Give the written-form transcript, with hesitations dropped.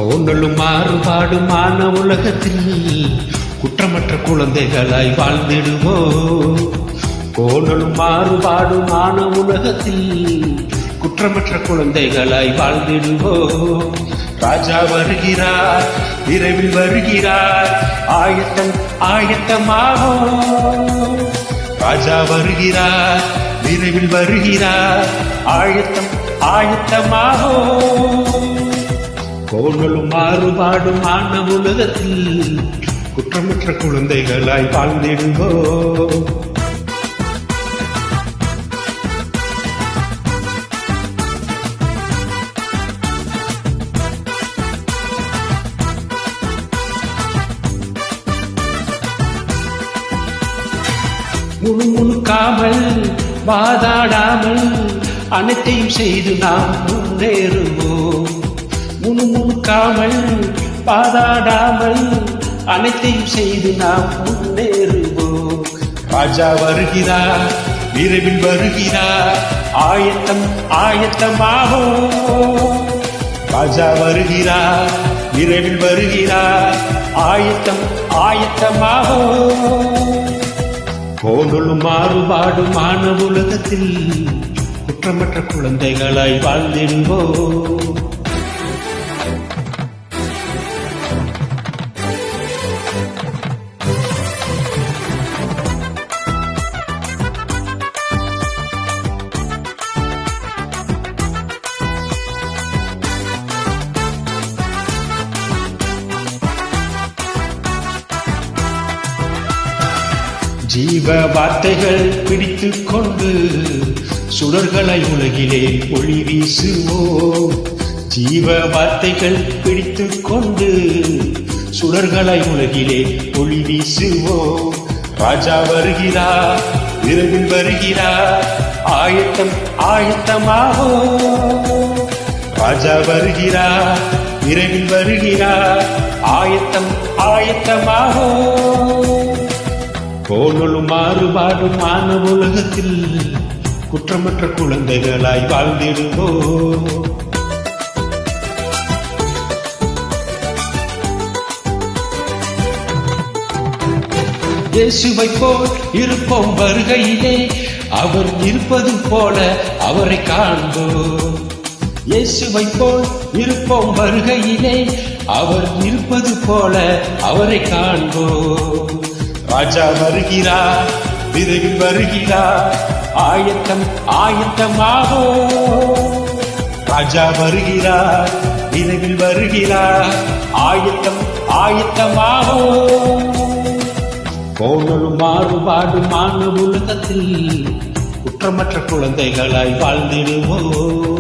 கோணலும் மாறுபாடுமான உலகத்தில் குற்றமற்ற குழந்தைகளாய் வாழ்ந்திடுவோம். கோணலும் மாறுபாடுமான உலகத்தில் குற்றமற்ற குழந்தைகளாய் வாழ்ந்திடுவோம். ராஜா வருகிறார், விரைவில் வருகிறார், ஆயத்தமாகும். ராஜா வருகிறார், விரைவில் வருகிறார், ஆயத்தமாகும். கோணலும் மாறுபாடுமான உலகத்தில் குற்றமற்ற குழந்தைகளாய் வாழ்ந்திடுவோம். முணுமுணுக்காமல் வாதாடாமல் அனைத்தையும் செய்து நாம் முன்னேறுவோம். முணுமுணுக்காமல் வாதாடாமல் அனைத்தையும் செய்து நாம் முன்னேறுவோம். ராஜா வருகிறார், விரைவில் வருகிறார், ஆயத்தமாகும். ராஜா வருகிறார், விரைவில் வருகிறார், ஆயத்தமாகும். கோணலும் மாறுபாடுமான உலகத்தில் குற்றமற்ற குழந்தைகளாய் வாழ்ந்திடுவோம். ஜீவ வார்த்தைகள் பிடித்துக் கொண்டு சுடர்களை உலகிலே ஒளி வீசுவோம். ஜீவ வார்த்தைகள் பிடித்துக் கொண்டு சுடர்களை உலகிலே ஒளி வீசுவோம். ராஜா வருகிறார், விரைவில் வருகிறார், ஆயத்தமாகும். ராஜா வருகிறார், விரைவில் வருகிறார், ஆயத்தமாகும். கோணலும் மாறுபாடுமான உலகத்தில் குற்றமற்ற குழந்தைகளாய் வாழ்ந்திடுவோம். இயேசுவை போல் இருப்போம் வருகையிலே, அவர் இருப்பது போல அவரை காண்போம். இயேசுவை போல் இருப்போம் வருகையிலே, அவர் இருப்பது போல அவரை காண்போம். ராஜா வருகிறார், விரைவில் வருகிறார், ஆயத்தமாகும். ராஜா வருகிறார், விரைவில் வருகிறார், ஆயத்தமாகும். கோணலும் மாறுபாடுமான உலகத்தில் குற்றமற்ற குழந்தைகளாய் வாழ்ந்திடுவோம்.